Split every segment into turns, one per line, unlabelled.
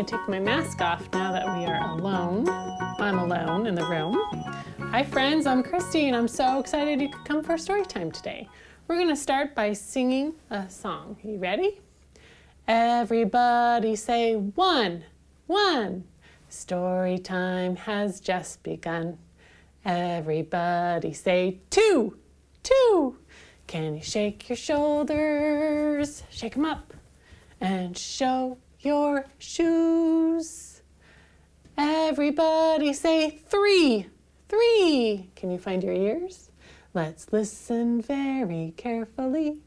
to take my mask off now that we are alone. I'm alone in the room. Hi friends, I'm Christy and I'm so excited you could come for story time today. We're going to start by singing a song. Are you ready? Everybody say one, one. Story time has just begun. Everybody say two, two. Can you shake your shoulders? Shake them up and show your shoes. Everybody say three, three. Can you find your ears? Let's listen very carefully.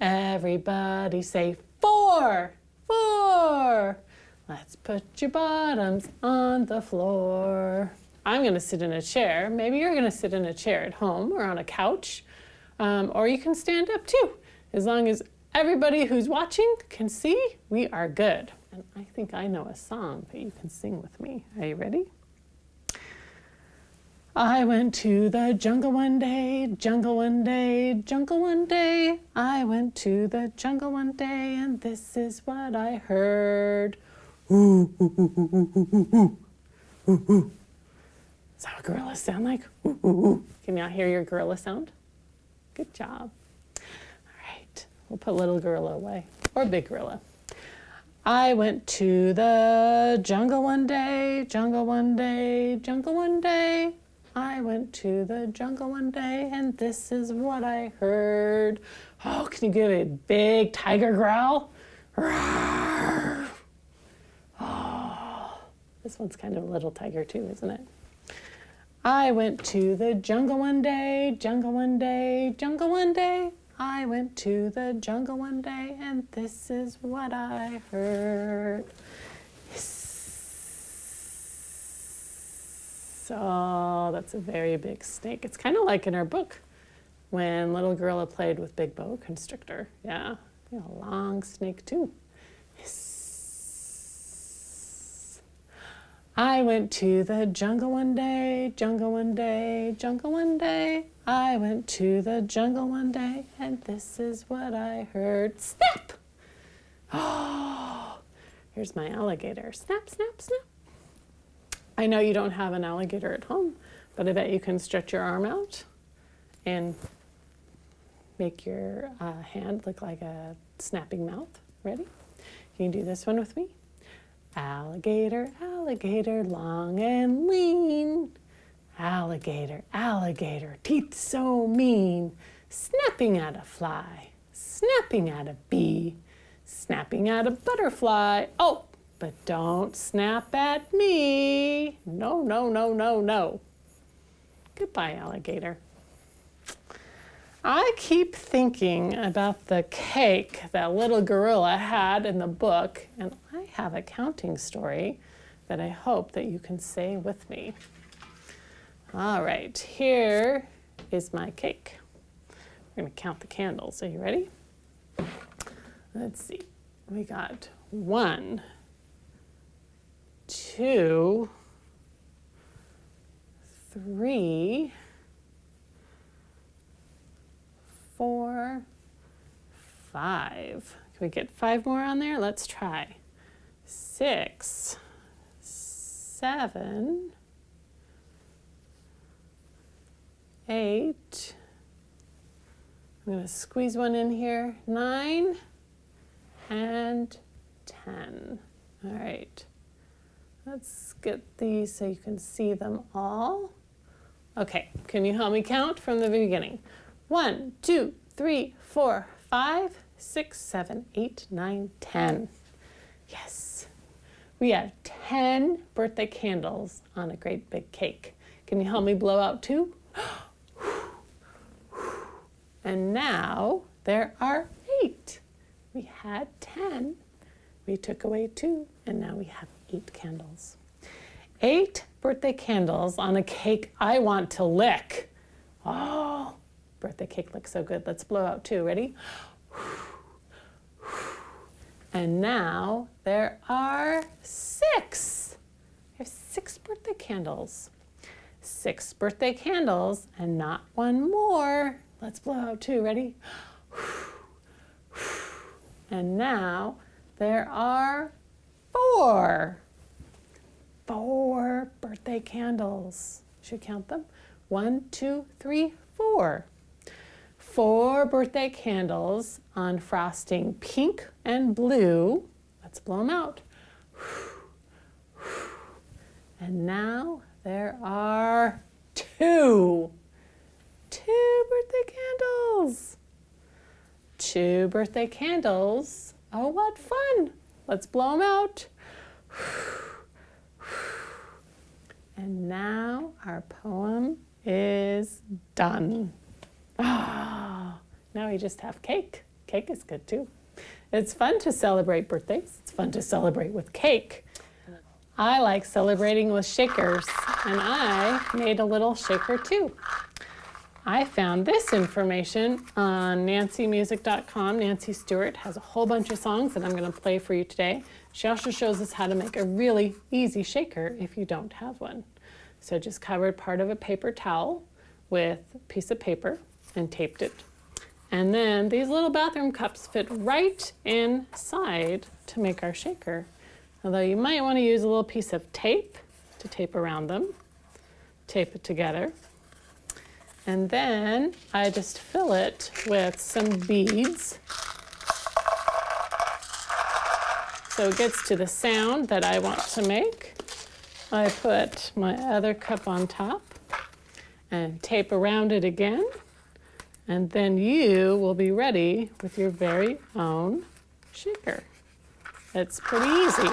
Everybody say four, four. Let's put your bottoms on the floor. I'm going to sit in a chair. Maybe you're going to sit in a chair at home or on a couch, or you can stand up too. As long as everybody who's watching can see, we are good. And I think I know a song that you can sing with me. Are you ready? I went to the jungle one day, jungle one day, jungle one day. I went to the jungle one day, and this is what I heard. Ooh, ooh, ooh, ooh, ooh, ooh, ooh, ooh. Is that what gorillas sound like? Ooh, ooh, ooh. Can y'all hear your gorilla sound? Good job. All right, we'll put little gorilla away, or big gorilla. I went to the jungle one day, jungle one day, jungle one day. I went to the jungle one day, and this is what I heard. Oh, can you give a big tiger growl? Roar. Oh, this one's kind of a little tiger too, isn't it? I went to the jungle one day, jungle one day, jungle one day. I went to the jungle one day, and this is what I heard. Oh, that's a very big snake. It's kind of like in our book when little gorilla played with big boa constrictor. Yeah, a long snake too. I went to the jungle one day, jungle one day, jungle one day. I went to the jungle one day, and this is what I heard. Snap! Oh, here's my alligator. Snap, snap, snap. I know you don't have an alligator at home, but I bet you can stretch your arm out and make your hand look like a snapping mouth. Ready? Can you do this one with me? Alligator, alligator, long and lean. Alligator, alligator, teeth so mean. Snapping at a fly, snapping at a bee, snapping at a butterfly. Oh, but don't snap at me. No, no, no, no, no. Goodbye, alligator. I keep thinking about the cake that little gorilla had in the book, and I have a counting story that I hope that you can say with me. All right, here is my cake. We're going to count the candles. Are you ready? Let's see. We got 1, 2, 3, 4, 5. Can we get 5 more on there? Let's try. 6, 7, 8. I'm going to squeeze one in here. 9 and 10. All right. Let's get these so you can see them all. Okay, can you help me count from the beginning? 1, 2, 3, 4, 5, 6, 7, 8, 9, 10. Yes. We have 10 birthday candles on a great big cake. Can you help me blow out 2? And now there are 8. We had 10. We took away 2, and now we have 8 candles. 8 birthday candles on a cake I want to lick. Oh, birthday cake looks so good. Let's blow out 2. Ready? And now there are 6. We have 6 birthday candles. 6 birthday candles and not one more. Let's blow out 2. Ready? And now there are 4. 4 birthday candles. Should we count them? 1, 2, 3, 4. 4 birthday candles on frosting pink and blue. Let's blow them out. And now there are 2. 2 birthday candles. 2 birthday candles. Oh, what fun. Let's blow them out. And now our poem is done. Ah, now we just have cake. Cake is good too. It's fun to celebrate birthdays. It's fun to celebrate with cake. I like celebrating with shakers, and I made a little shaker too. I found this information on nancymusic.com. Nancy Stewart has a whole bunch of songs that I'm going to play for you today. She also shows us how to make a really easy shaker if you don't have one. So just covered part of a paper towel with a piece of paper and taped it. And then these little bathroom cups fit right inside to make our shaker. Although you might want to use a little piece of tape to tape around them. Tape it together. And then I just fill it with some beads. So it gets to the sound that I want to make. I put my other cup on top and tape around it again. And then you will be ready with your very own shaker. It's pretty easy.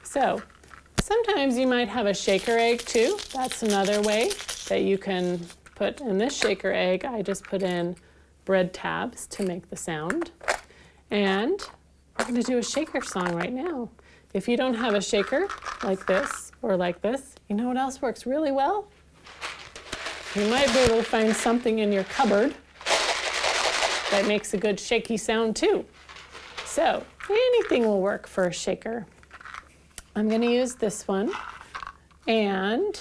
So sometimes you might have a shaker egg too. That's another way that you can put in this shaker egg. I just put in bread tabs to make the sound. And we're going to do a shaker song right now. If you don't have a shaker like this or like this, you know what else works really well? You might be able to find something in your cupboard that makes a good shaky sound too. So anything will work for a shaker. I'm going to use this one, and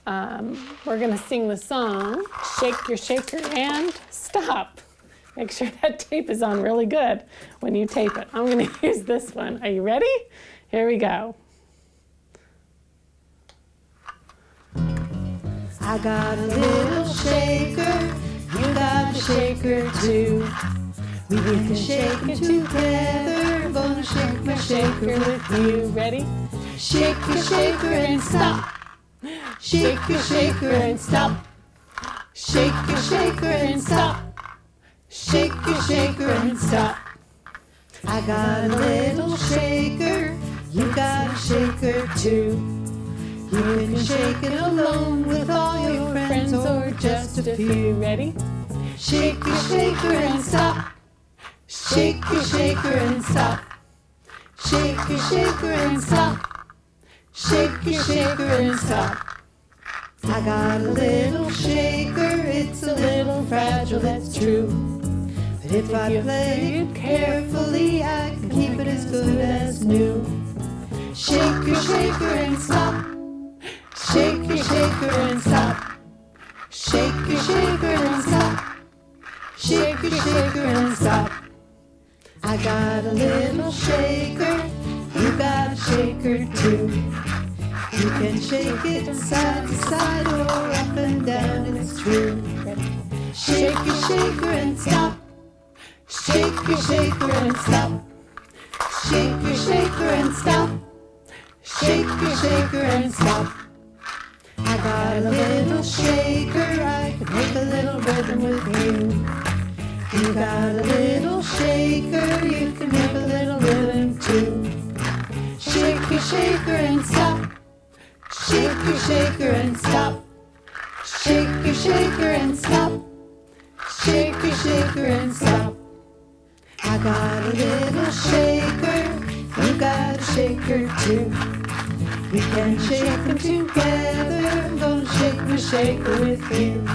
we're going to sing the song, Shake Your Shaker and Stop. Make sure that tape is on really good when you tape it. I'm going to use this one. Are you ready? Here we go.
I got a little shaker, you got a shaker too. We can shake it together, gonna shake my shaker with you.
Ready?
Shake your shaker and stop. Shake your shaker and stop. Shake your shaker and stop. Shake your shaker and stop. I got a little shaker, you got a shaker too. You can shake it alone with all your friends or just a few.
Ready?
Shake your shaker and stop. Shake your shaker and stop. Shake your shaker and stop. Shake your shaker and stop. I got a little shaker, it's a little fragile, that's true. But if I play it carefully, I can keep it as good as new. Shake your shaker and stop. Shake your shaker and stop. Shake your shaker and stop. Shake your shaker and stop. I got a little shaker, you got a shaker too. You can shake it side to side or up and down, it's true. Shake your shaker and stop. Shake your shaker and stop. Shake your shaker and stop. Shake your shaker and stop. I got a little shaker, I can make a little rhythm with you. You got a little shaker, you can make a little rhythm too. Shake your shaker and stop. Shake your shaker and stop. Shake your shaker and stop. Shake your shaker and stop. I got a little shaker, you got a shaker too. We can shake them together, I'm gonna shake my shaker with you.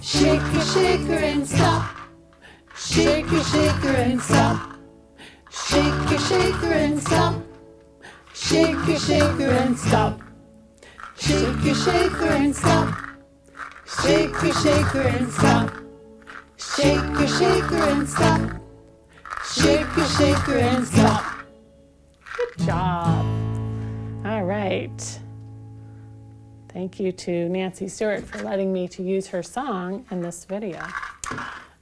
Shake your shaker and stop. Shake your shaker and stop. Shake your shaker and stop. Shake your shaker and stop. Shake your shaker and stop. Shake your shaker and stop. Shake your shaker and stop. Shake your shaker and stop.
Good job. All right. Thank you to Nancy Stewart for letting me to use her song in this video.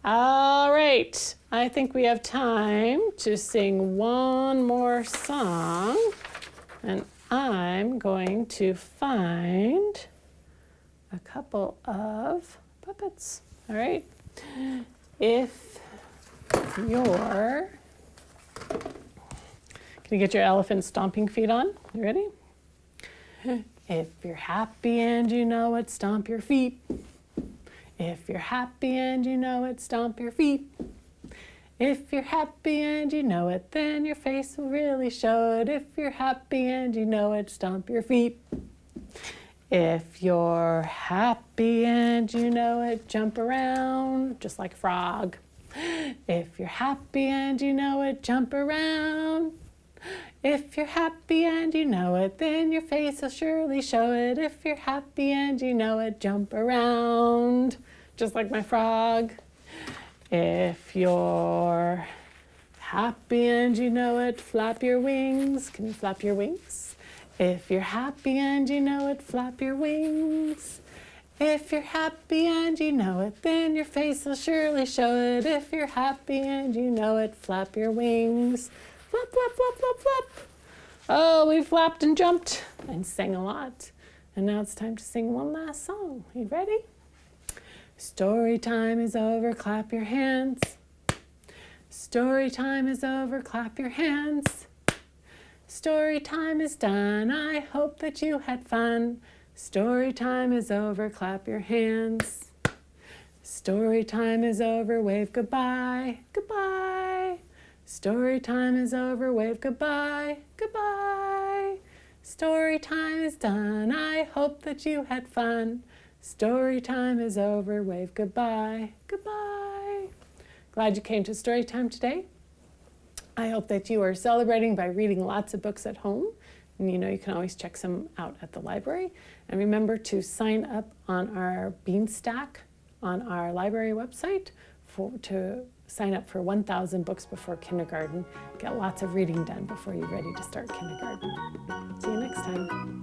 All right, I think we have time to sing one more song, and I'm going to find a couple of puppets. All right, if you're, can you get your elephant stomping feet on? You ready? If you're happy and you know it, stomp your feet. If you're happy and you know it, stomp your feet. If you're happy and you know it, then your face will really show it. If you're happy and you know it, stomp your feet. If you're happy and you know it, jump around just like a frog. If you're happy and you know it, jump around. If you're happy and you know it, then your face will surely show it. If you're happy and you know it, jump around, just like my frog. If you're happy and you know it, flap your wings. Can you flap your wings? If you're happy and you know it, flap your wings. If you're happy and you know it, then your face will surely show it. If you're happy and you know it, flap your wings. Flap, flap, flap, flap, flap. Oh, we flapped and jumped and sang a lot. And now it's time to sing one last song. Are you ready? Story time is over, clap your hands. Story time is over, clap your hands. Story time is done, I hope that you had fun. Story time is over, clap your hands. Story time is over, wave goodbye, goodbye. Story time is over, wave goodbye, goodbye. Story time is done, I hope that you had fun. Story time is over, wave goodbye, goodbye. Glad you came to Storytime today. I hope that you are celebrating by reading lots of books at home. And you can always check some out at the library. And remember to sign up on our Beanstack on our library website to sign up for 1,000 books before kindergarten. Get lots of reading done before you're ready to start kindergarten. See you next time.